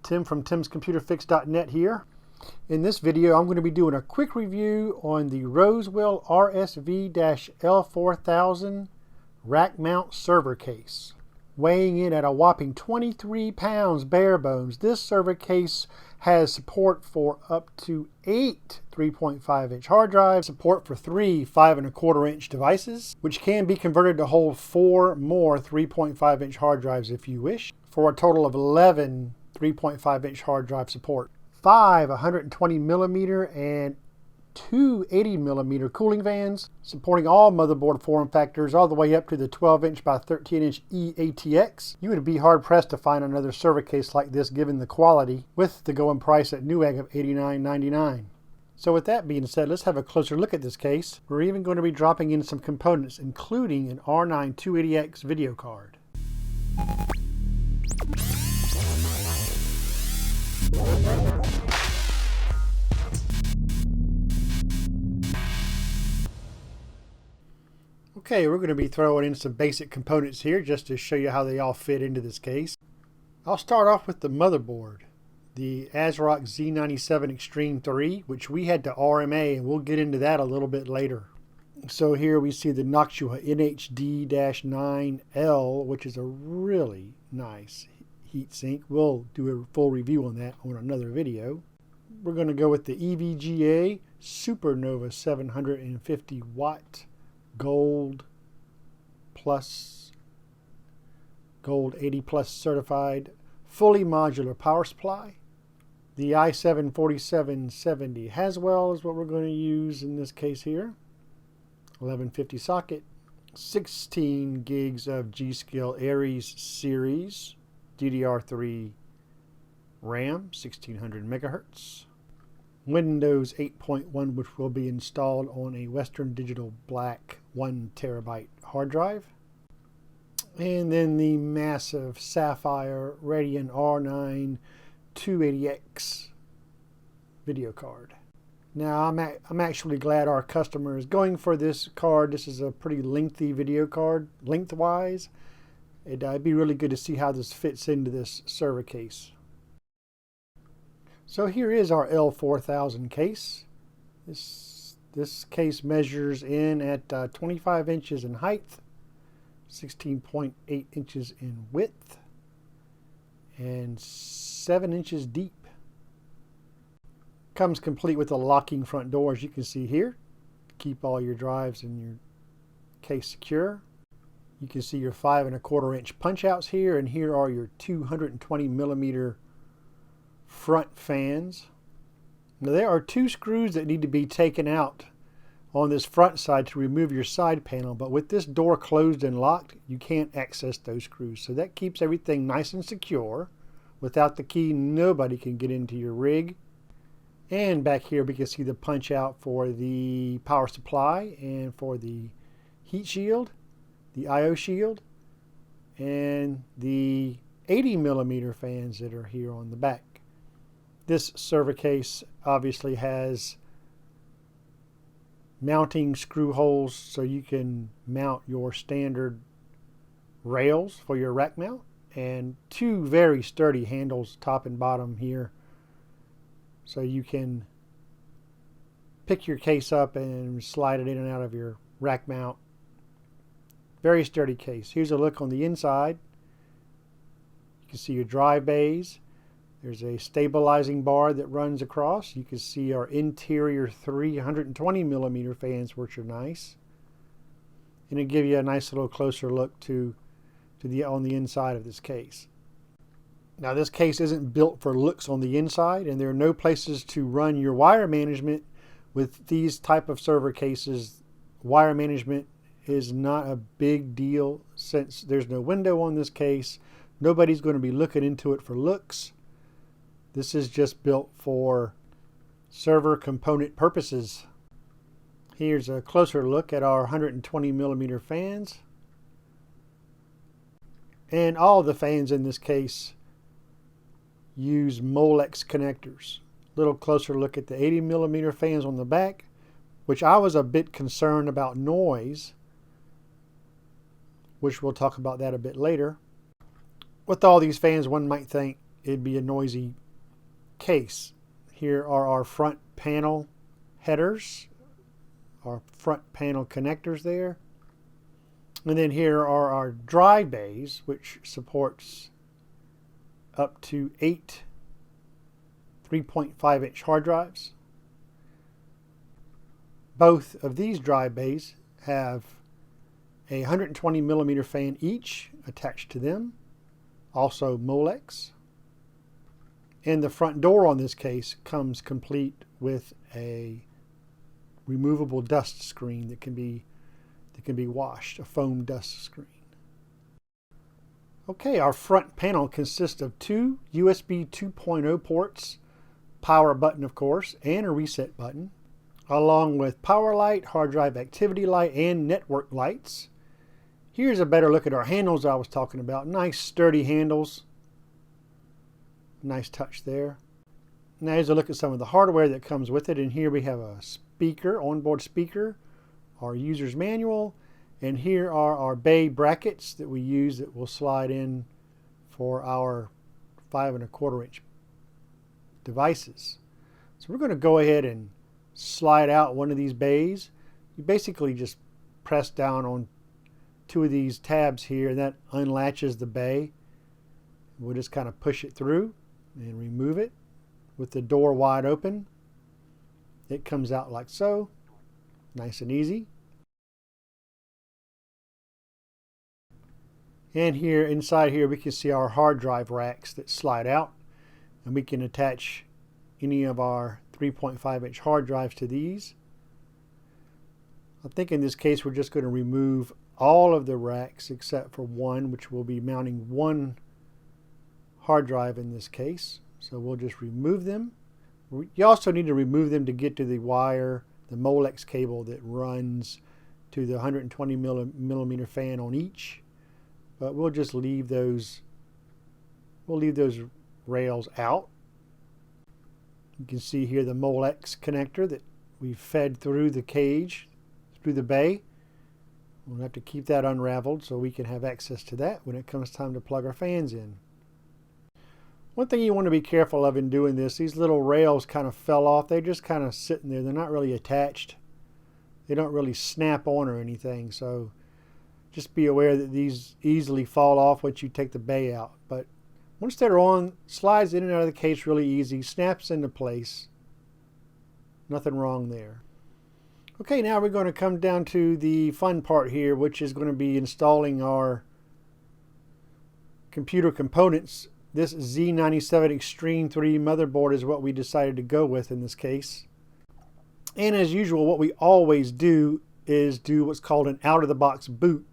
Tim from timscomputerfix.net here. In this video, I'm going to be doing a quick review on the Rosewill RSV-L4000 Rackmount server case. Weighing in at a whopping 23 pounds bare bones, this server case has support for up to 8 3.5-inch hard drives, support for 3 5.25-inch devices, which can be converted to hold 4 more 3.5-inch hard drives if you wish, for a total of 11 3.5-inch hard drive support. 5 120mm and 2 80mm cooling fans, supporting all motherboard form factors all the way up to the 12-inch by 13-inch eATX. You would be hard-pressed to find another server case like this given the quality, with the going price at Newegg of $89.99. So with that being said, let's have a closer look at this case. We're even going to be dropping in some components, including an R9 280X video card. Okay, we're going to be throwing in some basic components here just to show you how they all fit into this case. I'll start off with the motherboard, the ASRock Z97 Extreme 3, which we had to RMA, and we'll get into that a little bit later. So here we see the Noctua NHD-9L, which is a really nice heatsink. We'll do a full review on that on another video. We're going to go with the EVGA Supernova 750 watt gold 80 plus certified fully modular power supply. The i7-4770 Haswell is what we're going to use in this case here. 1150 socket, 16 gigs of G.Skill Aries series DDR3 RAM, 1600 megahertz. Windows 8.1, which will be installed on a Western Digital Black 1 terabyte hard drive. And then the massive Sapphire Radeon R9 280X video card. Now I'm actually glad our customer is going for this card. This is a pretty lengthy video card, lengthwise. It'd be really good to see how this fits into this server case. So here is our L4000 case. This case measures in at 25 inches in height, 16.8 inches in width, and 7 inches deep. Comes complete with a locking front door, as you can see here. Keep all your drives in your case secure. You can see your 5.25-inch punch outs here, and here are your 220mm front fans. Now there are 2 screws that need to be taken out on this front side to remove your side panel, but with this door closed and locked, you can't access those screws. So that keeps everything nice and secure. Without the key, nobody can get into your rig. And back here we can see the punch out for the power supply and for the heat shield, the IO shield, and the 80mm fans that are here on the back. This server case obviously has mounting screw holes so you can mount your standard rails for your rack mount, and 2 very sturdy handles top and bottom here so you can pick your case up and slide it in and out of your rack mount. Very sturdy case. Here's a look on the inside. You can see your drive bays. There's a stabilizing bar that runs across. You can see our interior 320mm fans, which are nice. And it'll give you a nice little closer look on the inside of this case. Now this case isn't built for looks on the inside, and there are no places to run your wire management. With these type of server cases, wire management is not a big deal since there's no window on this case. Nobody's going to be looking into it for looks. This is just built for server component purposes. Here's a closer look at our 120mm fans. And all the fans in this case use Molex connectors. Little closer look at the 80mm fans on the back, which I was a bit concerned about noise, which we'll talk about that a bit later. With all these fans, one might think, it'd be a noisy case. Here are our front panel headers, our front panel connectors there. And then here are our drive bays, which supports up to 8 3.5-inch hard drives. Both of these drive bays have a 120 millimeter fan each attached to them, also Molex. And the front door on this case comes complete with a removable dust screen that can be washed, a foam dust screen. Okay, our front panel consists of 2 USB 2.0 ports, power button of course, and a reset button, along with power light, hard drive activity light, and network lights. Here's a better look at our handles I was talking about. Nice sturdy handles. Nice touch there. Now here's a look at some of the hardware that comes with it. And here we have a speaker, onboard speaker, our user's manual, and here are our bay brackets that we use that will slide in for our 5.25-inch devices. So we're going to go ahead and slide out one of these bays. You basically just press down on 2 of these tabs here, and that unlatches the bay. We'll just kind of push it through and remove it with the door wide open. It comes out like so, nice and easy. And here inside here we can see our hard drive racks that slide out, and we can attach any of our 3.5-inch hard drives to these. I think in this case we're just going to remove all of the racks except for one, which will be mounting one hard drive in this case. So we'll just remove them. You also need to remove them to get to the wire, the Molex cable that runs to the 120 millimeter fan on each. But we'll just leave those. We'll leave those rails out. You can see here the Molex connector that we fed through the cage, through the bay. We'll have to keep that unraveled so we can have access to that when it comes time to plug our fans in. One thing you want to be careful of in doing this, these little rails kind of fell off. They're just kind of sitting there. They're not really attached. They don't really snap on or anything. So just be aware that these easily fall off once you take the bay out. But once they're on, slides in and out of the case really easy, snaps into place. Nothing wrong there. Okay, now we're going to come down to the fun part here, which is going to be installing our computer components. This Z97 Extreme 3 motherboard is what we decided to go with in this case. And as usual, what we always do is do what's called an out-of-the-box boot,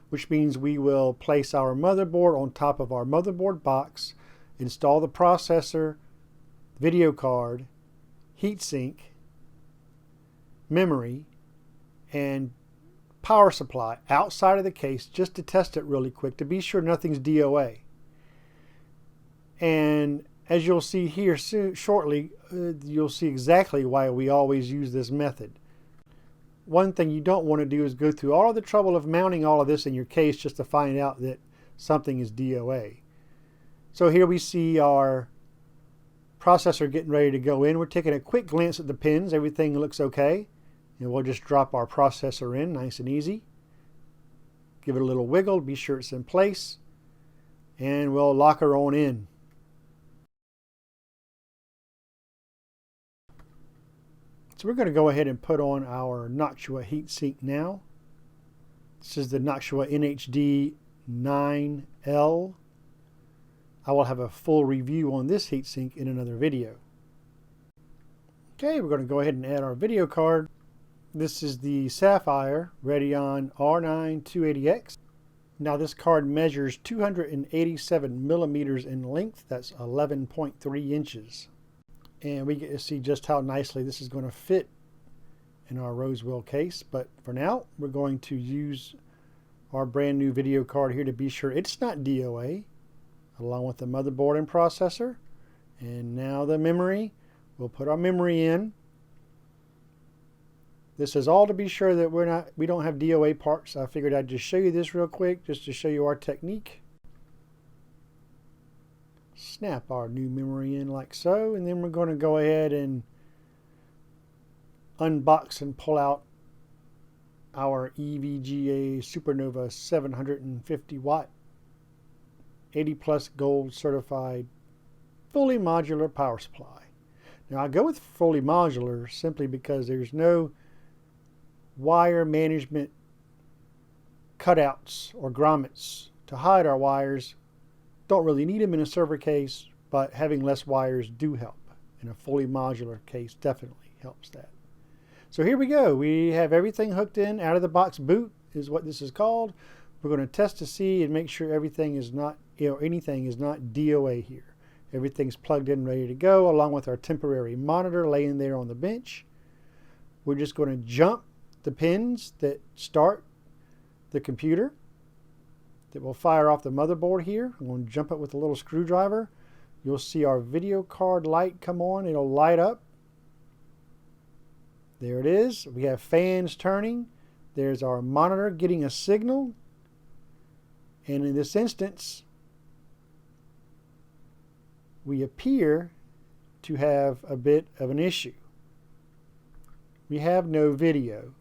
which means we will place our motherboard on top of our motherboard box, install the processor, video card, heatsink, memory, and power supply outside of the case just to test it really quick to be sure nothing's DOA. And as you'll see here shortly, you'll see exactly why we always use this method. One thing you don't want to do is go through all of the trouble of mounting all of this in your case just to find out that something is DOA. So here we see our processor getting ready to go in. We're taking a quick glance at the pins. Everything looks okay. And we'll just drop our processor in nice and easy. Give it a little wiggle, be sure it's in place. And we'll lock her on in. So we're going to go ahead and put on our Noctua heatsink now. This is the Noctua NHD 9L. I will have a full review on this heatsink in another video. Okay, we're going to go ahead and add our video card. This is the Sapphire Radeon R9 280X. Now this card measures 287 millimeters in length. That's 11.3 inches. And we get to see just how nicely this is going to fit in our Rosewill case. But for now, we're going to use our brand new video card here to be sure it's not DOA, along with the motherboard and processor. And now the memory. We'll put our memory in. This is all to be sure that we don't have DOA parts. I figured I'd just show you this real quick just to show you our technique. Snap our new memory in like so, and then we're going to go ahead and unbox and pull out our EVGA Supernova 750 watt 80 plus gold certified fully modular power supply. Now I go with fully modular simply because there's no wire management cutouts or grommets to hide our wires. Don't really need them in a server case, but having less wires do help. In a fully modular case definitely helps that. So here we go. We have everything hooked in. Out of the box boot is what this is called. We're going to test to see and make sure everything is not, anything is not DOA here. Everything's plugged in, ready to go, along with our temporary monitor laying there on the bench. We're just going to jump the pins that start the computer that will fire off the motherboard here. I'm going to jump it with a little screwdriver. You'll see our video card light come on. It'll light up. There it is. We have fans turning. There's our monitor getting a signal. And in this instance, we appear to have a bit of an issue. We have no video.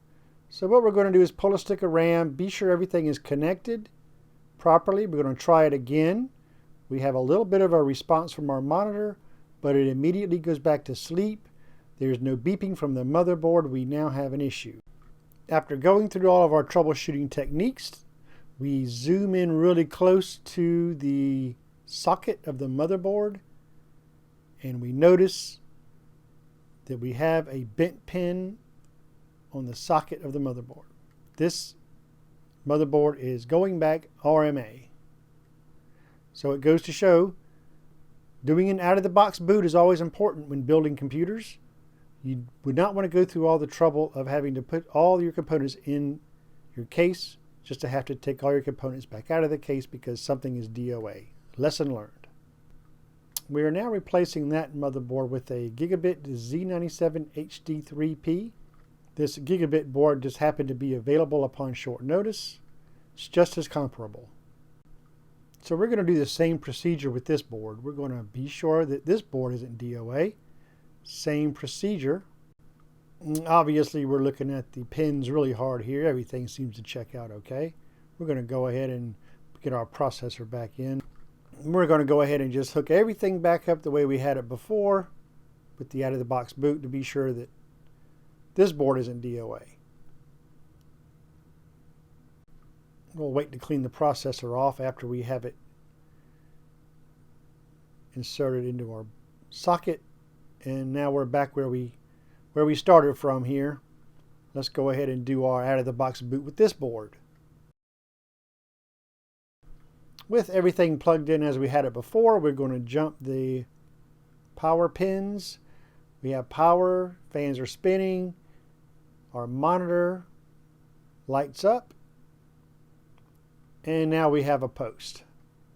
So what we're going to do is pull a stick of RAM, be sure everything is connected properly. We're going to try it again. We have a little bit of a response from our monitor, but it immediately goes back to sleep. There's no beeping from the motherboard. We now have an issue. After going through all of our troubleshooting techniques, we zoom in really close to the socket of the motherboard, and we notice that we have a bent pin on the socket of the motherboard. This motherboard is going back RMA. So it goes to show doing an out-of-the-box boot is always important when building computers. You would not want to go through all the trouble of having to put all your components in your case just to have to take all your components back out of the case because something is DOA. Lesson learned. We are now replacing that motherboard with a Gigabit Z97 HD3P. This Gigabit board just happened to be available upon short notice. It's just as comparable. So we're going to do the same procedure with this board. We're going to be sure that this board isn't DOA. Same procedure. Obviously we're looking at the pins really hard here. Everything seems to check out okay. We're going to go ahead and get our processor back in. We're going to go ahead and just hook everything back up the way we had it before with the out-of-the-box boot to be sure that this board isn't DOA. We'll wait to clean the processor off after we have it inserted into our socket. And now we're back where we started from here. Let's go ahead and do our out-of-the-box boot with this board. With everything plugged in as we had it before, we're going to jump the power pins. We have power, fans are spinning, our monitor lights up, and now we have a post.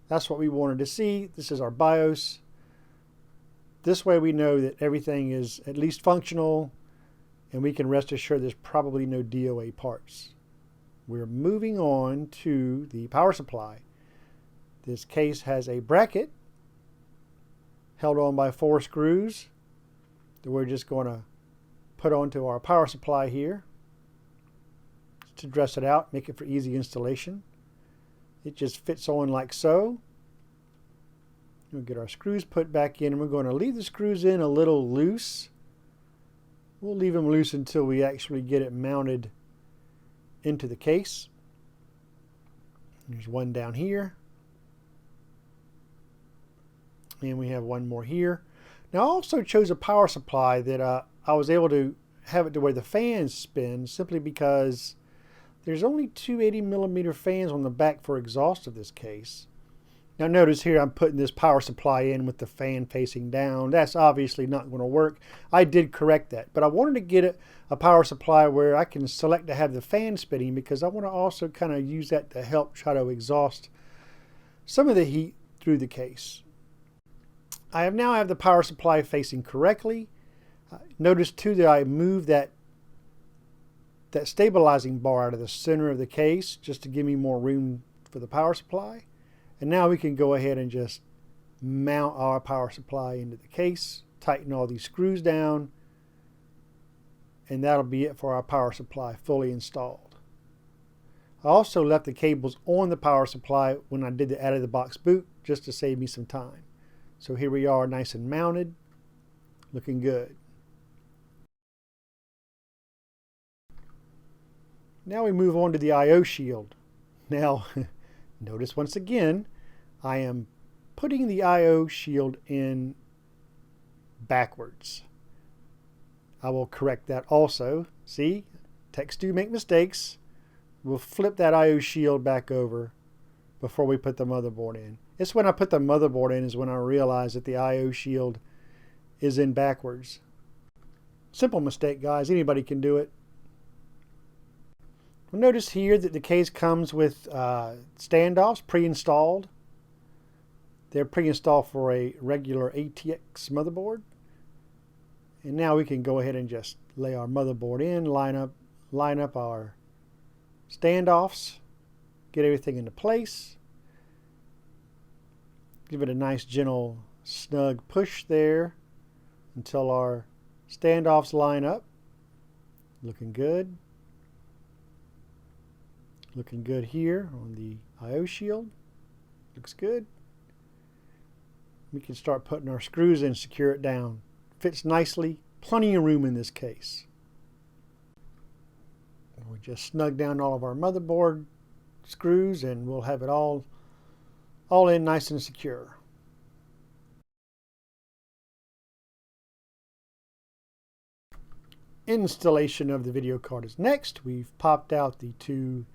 That's what we wanted to see. This is our BIOS. This way we know that everything is at least functional, and we can rest assured there's probably no DOA parts. We're moving on to the power supply. This case has a bracket held on by 4 screws that we're just going to put onto our power supply here to dress it out, make it for easy installation. It just fits on like so. We'll get our screws put back in, and we're going to leave the screws in a little loose. We'll leave them loose until we actually get it mounted into the case. There's one down here. And we have one more here. Now I also chose a power supply that I was able to have it to where the fans spin simply because there's only 280mm fans on the back for exhaust of this case. Now notice here I'm putting this power supply in with the fan facing down. That's obviously not going to work. I did correct that, but I wanted to get a power supply where I can select to have the fan spinning because I want to also kind of use that to help try to exhaust some of the heat through the case. I now have the power supply facing correctly. Notice too that I moved that stabilizing bar out of the center of the case just to give me more room for the power supply. And now we can go ahead and just mount our power supply into the case, tighten all these screws down, and that'll be it for our power supply fully installed. I also left the cables on the power supply when I did the out of the box boot just to save me some time. So here we are, nice and mounted, looking good. Now we move on to the I/O shield. Now notice once again I am putting the I/O shield in backwards. I will correct that also. See, techs do make mistakes. We'll flip that I/O shield back over before we put the motherboard in. It's when I put the motherboard in is when I realize that the I/O shield is in backwards. Simple mistake, guys. Anybody can do it. Well, notice here that the case comes with standoffs pre-installed. They're pre-installed for a regular ATX motherboard. And now we can go ahead and just lay our motherboard in, line up our standoffs, get everything into place. Give it a nice gentle snug push there until our standoffs line up. Looking good. Looking good here on the I/O shield. Looks good. We can start putting our screws in, secure it down. Fits nicely. Plenty of room in this case. We'll just snug down all of our motherboard screws and we'll have it all in nice and secure. Installation of the video card is next. We've popped out the two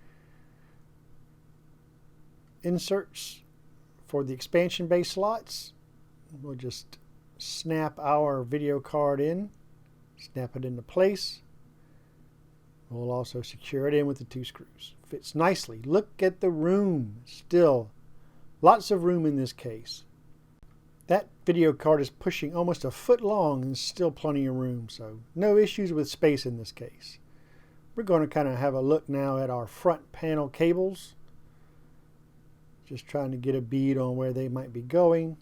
inserts for the expansion bay slots. We'll just snap our video card in, snap it into place. We'll also secure it in with the two screws. Fits nicely. Look at the room. Still lots of room in this case. That video card is pushing almost a foot long and still plenty of room, so no issues with space in this case. We're going to kind of have a look now at our front panel cables. Just trying to get a bead on where they might be going.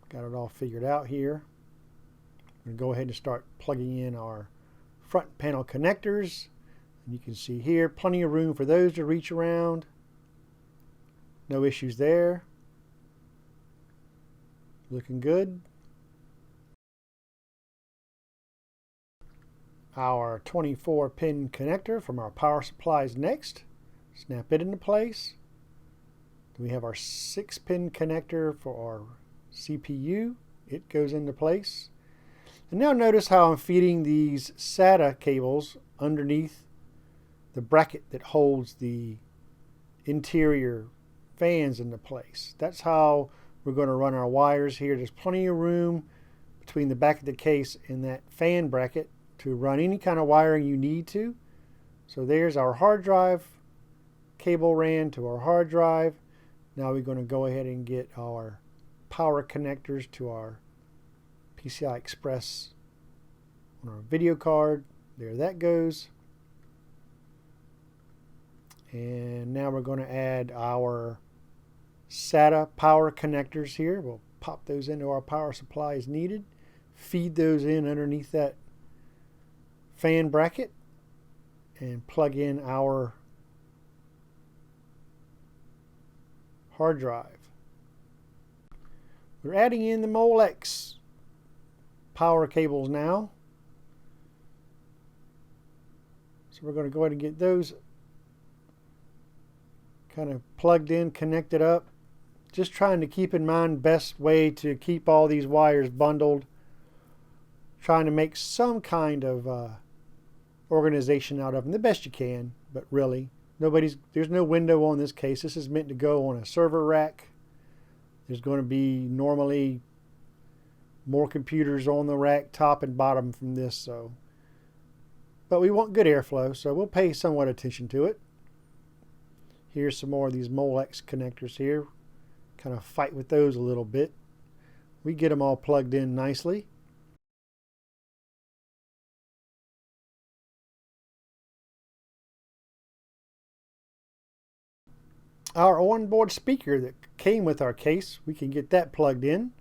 Got it all figured out here. I'm going to go ahead and start plugging in our front panel connectors. And you can see here, plenty of room for those to reach around. No issues there. Looking good. Our 24-pin connector from our power supply is next. Snap it into place. Then we have our 6-pin connector for our CPU. It goes into place. And now notice how I'm feeding these SATA cables underneath the bracket that holds the interior fans into place. That's how we're going to run our wires here. There's plenty of room between the back of the case and that fan bracket to run any kind of wiring you need to. So there's our hard drive. Cable ran to our hard drive. Now we're going to go ahead and get our power connectors to our PCI Express on our video card. There that goes. And now we're going to add our SATA power connectors here. We'll pop those into our power supply as needed. Feed those in underneath that fan bracket and plug in our hard drive. We're adding in the Molex power cables now. So we're going to go ahead and get those kind of plugged in, connected up. Just trying to keep in mind best way to keep all these wires bundled. Trying to make some kind of organization out of them the best you can, but really there's no window on this case. This is meant to go on a server rack. There's going to be normally more computers on the rack, top and bottom from this, so. But we want good airflow, so we'll pay somewhat attention to it. Here's some more of these Molex connectors here. Kind of fight with those a little bit. We get them all plugged in nicely. Our onboard speaker that came with our case, we can get that plugged in.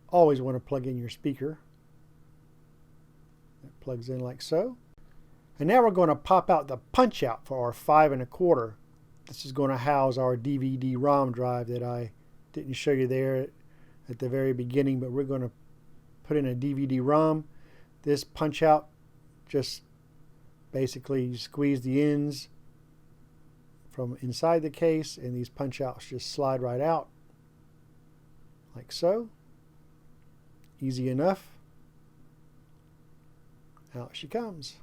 Always want to plug in your speaker. That plugs in like so. And now we're going to pop out the punch out for our 5 1/4. This is going to house our DVD-ROM drive that I didn't show you there at the very beginning, but we're going to put in a DVD-ROM. This punch out, just basically squeeze the ends from inside the case, and these punch outs just slide right out like so. Easy enough. Out she comes.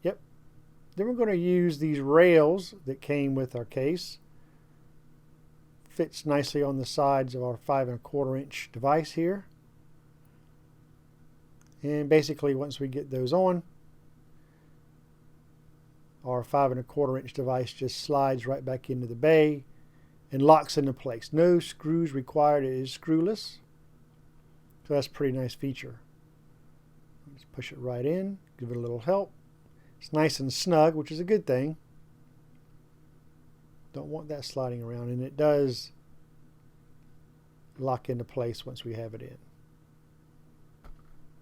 Yep. Then we're going to use these rails that came with our case. Fits nicely on the sides of our 5 1/4 inch device here. And basically once we get those on, our 5 1/4 inch device just slides right back into the bay and locks into place. No screws required. It is screwless. So that's a pretty nice feature. Just push it right in, give it a little help. It's nice and snug, which is a good thing. Don't want that sliding around, and it does lock into place once we have it in.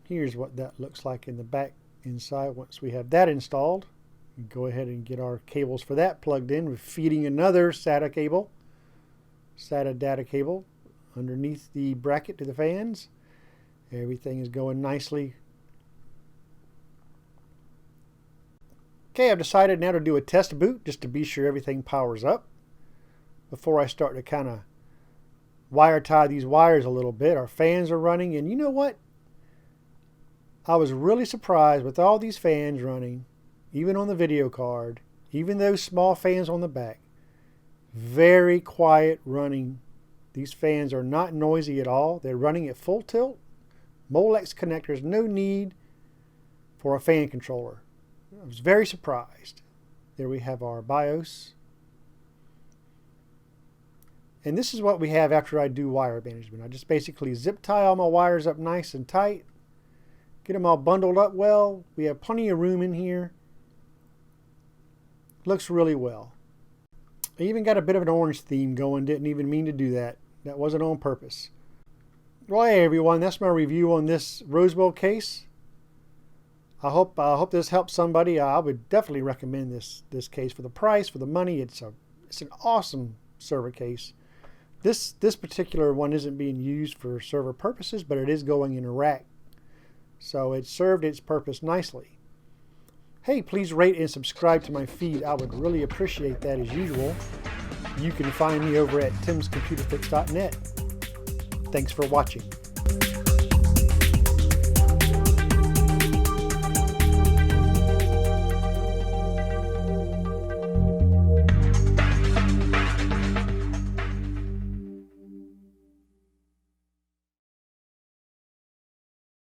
Here's what that looks like in the back inside once we have that installed. We go ahead and get our cables for that plugged in. We're feeding another SATA cable, SATA data cable, underneath the bracket to the fans. Everything is going nicely. Okay, I've decided now to do a test boot just to be sure everything powers up before I start to kind of wire tie these wires a little bit. Our fans are running, and you know what? I was really surprised with all these fans running, even on the video card, even those small fans on the back. Very quiet running. These fans are not noisy at all. They're running at full tilt. Molex connectors, no need for a fan controller. I was very surprised. There we have our BIOS. And this is what we have after I do wire management. I just basically zip tie all my wires up nice and tight. Get them all bundled up well. We have plenty of room in here. Looks really well. I even got a bit of an orange theme going. Didn't even mean to do that. That wasn't on purpose. Well, hey everyone, that's my review on this Rosewill case. I hope this helps somebody. I would definitely recommend this case for the price, for the money. It's an awesome server case. This particular one isn't being used for server purposes, but it is going in a rack. So it served its purpose nicely. Hey, please rate and subscribe to my feed. I would really appreciate that as usual. You can find me over at timscomputerfix.net. Thanks for watching.